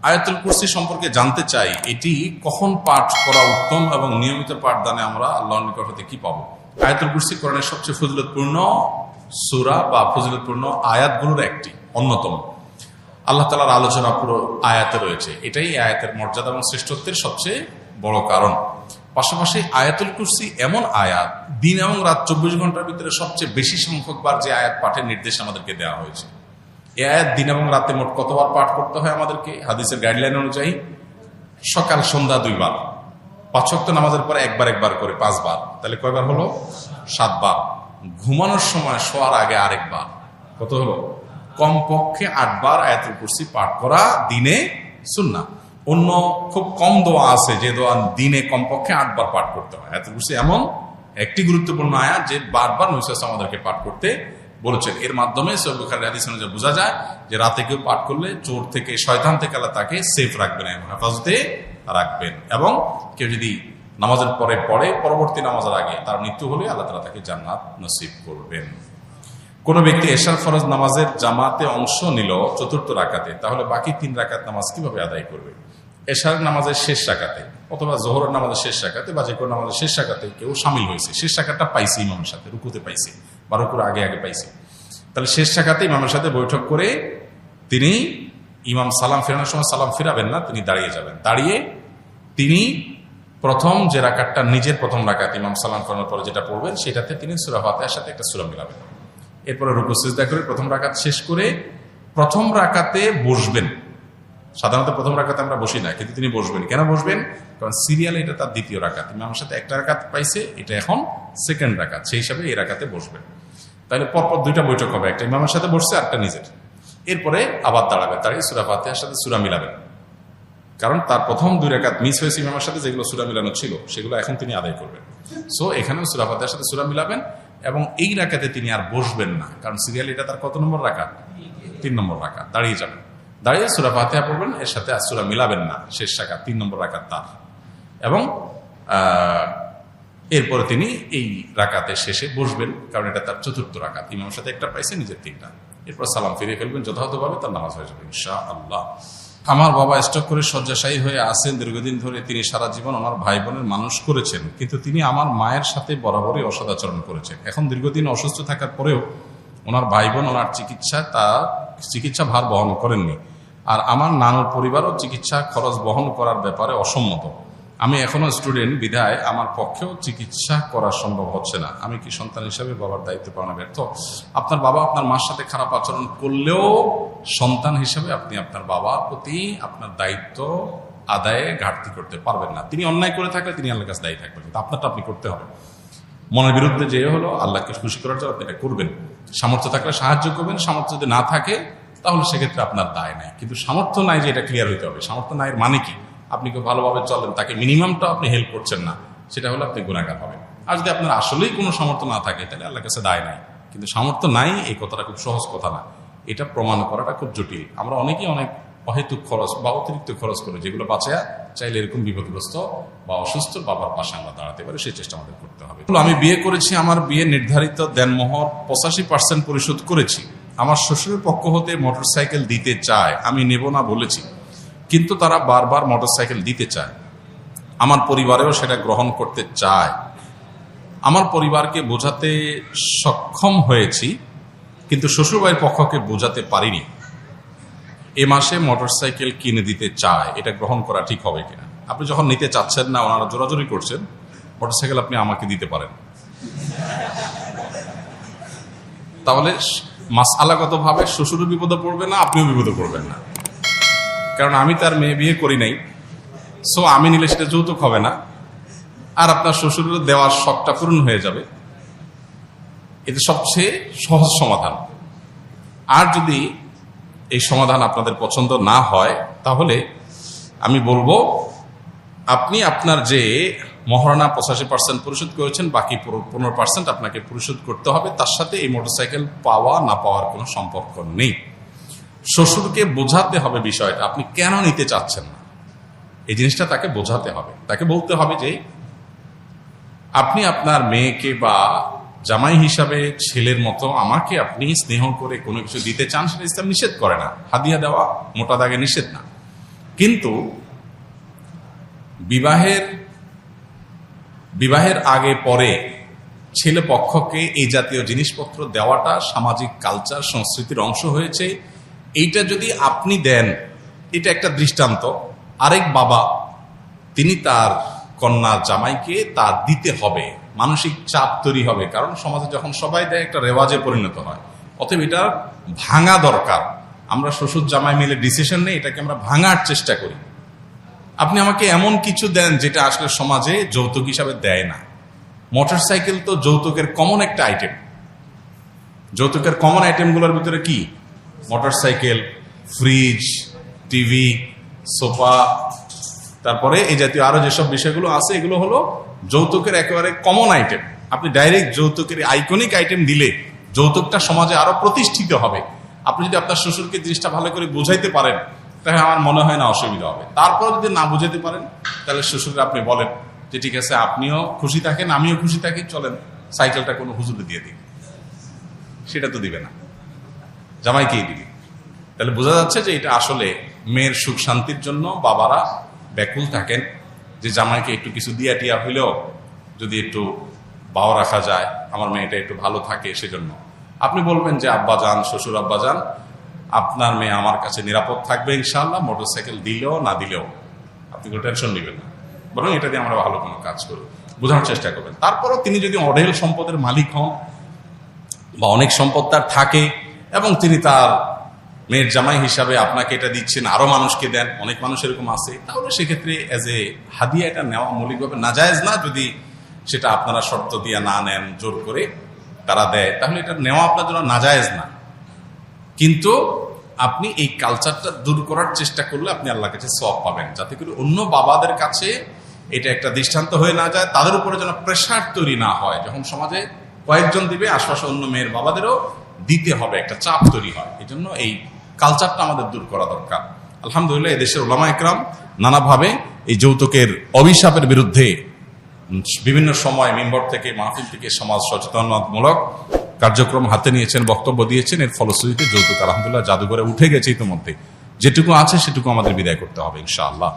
আয়াতুল কুরসি সম্পর্কে জানতে চাই, এটি কখন পাঠ করা উত্তম এবং নিয়মিত পাঠদানে আমরা আল্লাহর নিকট হতে কি পাবো? আয়াতুল কুরসি কোরআনের সবচেয়ে ফজিলতপূর্ণ সূরা বা ফজিলতপূর্ণ আয়াতগুলোর একটি অন্যতম। আল্লাহ তাআলার আলোচনা পুরো আয়াতে রয়েছে। এটাই আয়াতের মর্যাদা এবং শ্রেষ্ঠত্বের সবচেয়ে বড় কারণ। পাশাপাশি আয়াতুল কুরসি এমন আয়াত, দিন এবং রাত 24 ঘন্টার ভিতরে সবচেয়ে বেশি সংখ্যকবার যে আয়াত পাঠের নির্দেশ আমাদেরকে দেওয়া হয়েছে। এই আয়াত দিন এবং রাতে মোট কতবার পাঠ করতে হয় আমাদেরকে? হাদিসের গাইডলাইন অনুযায়ী সকাল সন্ধ্যা 2 বার, 5 ওয়াক্ত নামাজের পরে একবার করে 5 বার, তাহলে কয়বার হলো? 7 বার। ঘুমানোর সময় শোয়ার আগে আরেকবার, কত হলো? কমপক্ষে 8 বার আয়াতুল কুরসি পাঠ করা দিনে সুন্নাহ। অন্য খুব কম দোয়া আছে যে দোয়া দিনে কমপক্ষে 8 বার পাঠ করতে হয়। আয়াতুল কুরসি এমন একটি গুরুত্বপূর্ণ আয়াত যে বারবার নবী সাল্লাল্লাহু আলাইহি ওয়াসাল্লাম আমাদেরকে পাঠ করতে বলেছেন। এর মাধ্যমে সহিহ বুখারীর হাদিস অনুযায়ী বোঝা যায় যে রাতে কেউ পাঠ করলে চোর থেকে, শয়তান থেকে আল্লাহ তাকে সেফ রাখবেন এবং হেফাজতে রাখবেন। এবং কেউ যদি নামাজের পরে পড়ে, পরবর্তী নামাজের আগে তার মৃত্যু হলে আল্লাহ তাআলা তাকে জান্নাত নসিব করবেন। কোন ব্যক্তি এশার ফরজ নামাজের জামাতে অংশ নিল 4র্থ রাকাতে, তাহলে বাকি 3 রাকাত নামাজ কিভাবে আদায় করবে? এশার নামাজের শেষ রাকাতে অথবা জোহরের নামাজের শেষ রাকাতে বা যে কোনো নামাজের শেষ রাকাতে কেউ সামিল হয়েছে, শেষ রাকাতটা পাইছে ইমামের সাথে, রুকুতে পাইছে বা রুকুর আগে পাইছে, তাহলে শেষ রাকাতে ইমামের সাথে বৈঠক করে তিনি ইমাম সালাম ফেরানোর সময় সালাম ফিরাবেন না, তিনি দাঁড়িয়ে যাবেন। দাঁড়িয়ে তিনি প্রথম যে রাকাতটা, নিজের প্রথম রাকাত ইমাম সালাম ফেরানোর পরে যেটা পড়বেন সেটাতে তিনি সূরা ফাতিহার সাথে একটা সূরা মিলাবেন। এরপরে রুকু সিজদা করে প্রথম রাকাত শেষ করে প্রথম রাকাতে বসবেন। সাধারণত প্রথম রাকাতে আমরা বসি না, কিন্তু তিনি বসবেন। কেন বসবেন? কারণ সিরিয়ালে এটা তার দ্বিতীয় রাকাত, ইমামের সাথে একটা রাকাত পাইছে, এটা এখন সেকেন্ড রাকাত, সেই হিসাবে এই রাকাতে বসবেন। তাহলে পরপর 2টা বৈঠক হবে, একটা ইমামের সাথে বসছে, একটা নিজের। এরপরে আবার দাঁড়াবে, দাঁড়িয়ে সূরা ফাতিহার সাথে সূরা মিলাবেন। কারণ তার প্রথম 2 রাকাত মিস হয়েছে ইমামের সাথে, যেগুলো সূরা মিলানো ছিল সেগুলো এখন তিনি আদায় করবেন। সো এখানেও সূরা ফাতিহার সাথে সূরা মিলাবেন এবং এই রাকাতে তিনি আর বসবেন না, কারণ সিরিয়াল এটা তার কত নম্বর রাকাত? 3 নম্বর রাকাত। দাঁড়িয়ে যাবেন, দাঁড়িয়ে সূরা ফাতিহা পড়বেন, এর সাথে আর সূরা মিলাবেন না, শেষ রাকাত 3 নম্বর রাকাত তার। এবং এরপরে তিনি এই রাকাতের শেষে বসবেন, কারণ এটা তার 4র্থ রাকাত, ইমামের সাথে একটা পাইছে, নিজের 3টা। এরপর সালাম ফিরিয়ে ফেলবেন, যথাযথভাবে তার নামাজ হয়ে যাবে ইনশাআল্লাহ। আমার বাবা স্ট্রোক করে শয্যাশায়ী হয়ে আছেন দীর্ঘদিন ধরে। তিনি সারা জীবন ওনার ভাই বোনের মানুষ করেছেন, কিন্তু তিনি আমার মায়ের সাথে বরাবরই অসদাচরণ করেছেন। এখন দীর্ঘদিন অসুস্থ থাকার পরেও ওনার ভাই বোন ওনার চিকিৎসা ভার বহন করেননি, আর আমার নানুর পরিবারও চিকিৎসা খরচ বহন করার ব্যাপারে অসম্মত। আমি এখনো স্টুডেন্ট বিধায় আমার পক্ষেও চিকিৎসা করা সম্ভব হচ্ছে না। আমি কি সন্তান হিসাবে বাবার দায়িত্ব পালনে ব্যর্থ? আপনার বাবা আপনার মার সাথে খারাপ আচরণ করলেও সন্তান হিসাবে আপনি আপনার বাবার প্রতি আপনার দায়িত্ব আদায়ে ঘাটতি করতে পারবেন না। তিনি অন্যায় করে থাকলে তিনি আল্লাহর কাছে দায়ী থাকবেন, কিন্তু আপনারটা আপনি করতে হবে। মনের বিরুদ্ধে যে হলো, আল্লাহকে খুশি করার জন্য আপনি এটা করবেন। সামর্থ্য থাকলে সাহায্য করবেন, সামর্থ্য যদি না থাকে তাহলে সেক্ষেত্রে আপনার দায় নাই। কিন্তু সামর্থ্য নাই যে এটা ক্লিয়ার হইতে হবে। সামর্থ্য নাই এর মানে কি? আপনি খুব ভালোভাবে চলেন, তাকে মিনিমামটা আপনি হেল্প করছেন না, সেটা হলে আপনি গুনাহগার হবেন। আর যদি আপনার আসলেই কোনো সামর্থ্য না থাকে তাহলে আল্লাহর কাছে দায় নাই। কিন্তু সামর্থ্য নাই এই কথাটা খুব সহজ কথা না, এটা প্রমাণ করাটা খুব জটিল। আমরা অনেকেই অনেক অহেতুক খরচ বা অতিরিক্ত খরচ করি, যেগুলো বাঁচায়া চাইলে এরকম বিপদগ্রস্ত বা অসুস্থ বাবার পাশে আমরা দাঁড়াতে পারি, সেই চেষ্টা আমাদের করতে হবে। আমি বিয়ে করেছি, আমার বিয়ে নির্ধারিত দেনমোহর 85% পরিশোধ করেছি। আমার শ্বশুরের পক্ষ হতে মোটরসাইকেল দিতে চায়, আমি নেব না বলেছি, কিন্তু তারা বারবার মোটরসাইকেল দিতে চায়। আমার পরিবারেও সেটা গ্রহণ করতে চায়। আমার পরিবারকে বোঝাতে সক্ষম হয়েছি, কিন্তু শ্বশুরবাড়ির পক্ষকে বোঝাতে পারিনি। এ মাসে মোটরসাইকেল কিনে দিতে চায়, এটা গ্রহণ করা ঠিক হবে কিনা? আপনি যখন নিতে চাচ্ছেন না, ওনারা জোরাজোরি করছেন, মোটরসাইকেল আপনি আমাকে দিতে পারেন, তাহলে মাসআলাগতভাবে শ্বশুরও বিপদে পড়বে না, আপনিও বিপদে পড়বেন না। কারণ আমি তার মেয়ে বিয়ে করি নাই, সো আমি নিলে সেটা যৌতুক হবে না, আর আপনার শ্বশুরের দেওয়ার শখটা পূরণ হয়ে যাবে। এটা সবচেয়ে সহজ সমাধান। আর যদি এই সমাধান আপনাদের পছন্দ না হয়, তাহলে আমি বলবো আপনি আপনার যে মহারণা 85% পরিশোধ করেছেন, বাকি 15% আপনাকে পরিশোধ করতে হবে। তার সাথে এই মোটরসাইকেল পাওয়া না পাওয়ার কোনো সম্পর্ক নেই। শ্বশুরকে বোঝাতে হবে বিষয়টা, আপনি কেন নিতে চাচ্ছেন না, এই জিনিসটা তাকে বোঝাতে হবে। তাকে বলতে হবে যে আপনি আপনার মেয়েকে বা জামাই হিসাবে ছেলের মতো আমাকে আপনি স্নেহ করে কোনো কিছু দিতে চান, সেটা ইসলাম নিষেধ করে না। হাদিয়া দেওয়া মোটা দাগে নিষেধ না, কিন্তু বিবাহের আগে পরে ছেলে পক্ষকে এই জাতীয় জিনিসপত্র দেওয়াটা সামাজিক কালচার সংস্কৃতির অংশ হয়েছে। এইটা যদি আপনি দেন, এটা একটা দৃষ্টান্ত। আরেক বাবা তিনি তার কন্যা জামাইকে তা দিতে হবে, মানসিক চাপ তৈরি হবে, কারণ সমাজে যখন সবাই দেয় একটা রেওয়াজে পরিণত হয়। অতএব এটা ভাঙা দরকার। আমরা শ্বশুর জামাই মিলে ডিসিশন নেই, এটাকে আমরা ভাঙার চেষ্টা করি। আপনি আমাকে এমন কিছু দেন যেটা আসলে সমাজে যৌতুক হিসাবে দেয় না। মোটরসাইকেল তো যৌতুকের কমন একটা আইটেম। যৌতুকের কমন আইটেমগুলোর ভিতরে কি? মোটরসাইকেল, ফ্রিজ, টিভি, সোফা, তারপরে এই জাতীয় আরো যেসব বিষয়গুলো আছে, এগুলো হলো যৌতুকের একেবারে কমন আইটেম। আপনি ডাইরেক্ট যৌতুকের আইকনিক আইটেম দিলে যৌতুকটা সমাজে আরো প্রতিষ্ঠিত হবে। আপনি যদি আপনার শ্বশুরকে জিনিসটা ভালো করে বুঝাইতে পারেন, তাহলে আমার মনে হয় না অসুবিধা হবে। তারপর যদি না বুঝাতে পারেন, তাহলে শ্বশুরকে আপনি বলেন যে ঠিক আছে, আপনিও খুশি থাকেন, আমিও খুশি থাকি, চলেন সাইকেলটা কোনো হুজুরে দিয়ে দিন। সেটা তো দিবে না, জামাইকেই দিবে। তাহলে বোঝা যাচ্ছে যে এটা আসলে মেয়ের সুখ শান্তির জন্য বাবারা ব্যাকুল থাকেন, যে জামাইকে একটু কিছু দিয়া টিয়া হইলেও যদি একটু বাও রাখা যায়, আমার মেয়েটা একটু ভালো থাকে। সেজন্য আপনি বলবেন যে আব্বাজান, শ্বশুর আব্বাজান, আপনার মেয়ে আমার কাছে নিরাপদ থাকবে ইনশাআল্লাহ, মোটরসাইকেল দিলেও না দিলেও আপনি কোনো টেনশন নেবেন না, বরং এটা দিয়ে আমরা ভালো কোনো কাজ করব, বোঝানোর চেষ্টা করবেন। তারপরও তিনি যদি অঢেল সম্পদের মালিক হন বা অনেক সম্পদ তার থাকে এবং তিনি তার মেয়ের জামাই হিসাবে আপনাকে এটা দিচ্ছেন, আরো মানুষকে দেন, অনেক মানুষ এরকম আছে, তাহলে সেক্ষেত্রে এজ এ হাদিয়া এটা নেওয়া মৌলিকভাবে নাজায়েজ না। যদি সেটা আপনারা শর্ত দিয়ে না নেন, জোর করে তারা দেয়, তাহলে এটা নেওয়া আপনার জন্য নাজায়েজ না। কিন্তু আপনি এই কালচারটা দূর করার চেষ্টা করলে আপনি আল্লাহর কাছে সওয়াব পাবেন, যাতে করে অন্য বাবাদের কাছে এটা একটা দৃষ্টান্ত হয়ে না যায়, তাদের উপরে যেন প্রেশার তৈরি না হয়। যখন সমাজে কয়েকজন দিবে, আশপাশে অন্য মেয়ের বাবাদেরও দিতে হবে, একটা চাপ তৈরি হয়। এই জন্য এই কালচারটা আমাদের দূর করা দরকার। আলহামদুলিল্লাহ, এদেশের ওলামা ইকরাম নানাভাবে এই যৌতুকের অভিশাপের বিরুদ্ধে বিভিন্ন সময় মিম্বর থেকে, মাহফিল থেকে সমাজ সচেতনতামূলক কার্যক্রম হাতে নিয়েছেন, বক্তব্য দিয়েছেন। এর ফলশ্রুতিতে যৌতুক আলহামদুলিল্লাহ জাদুঘরে উঠে গেছে ইতিমধ্যে। যেটুকু আছে সেটুকু আমাদের বিদায় করতে হবে ইনশাআল্লাহ।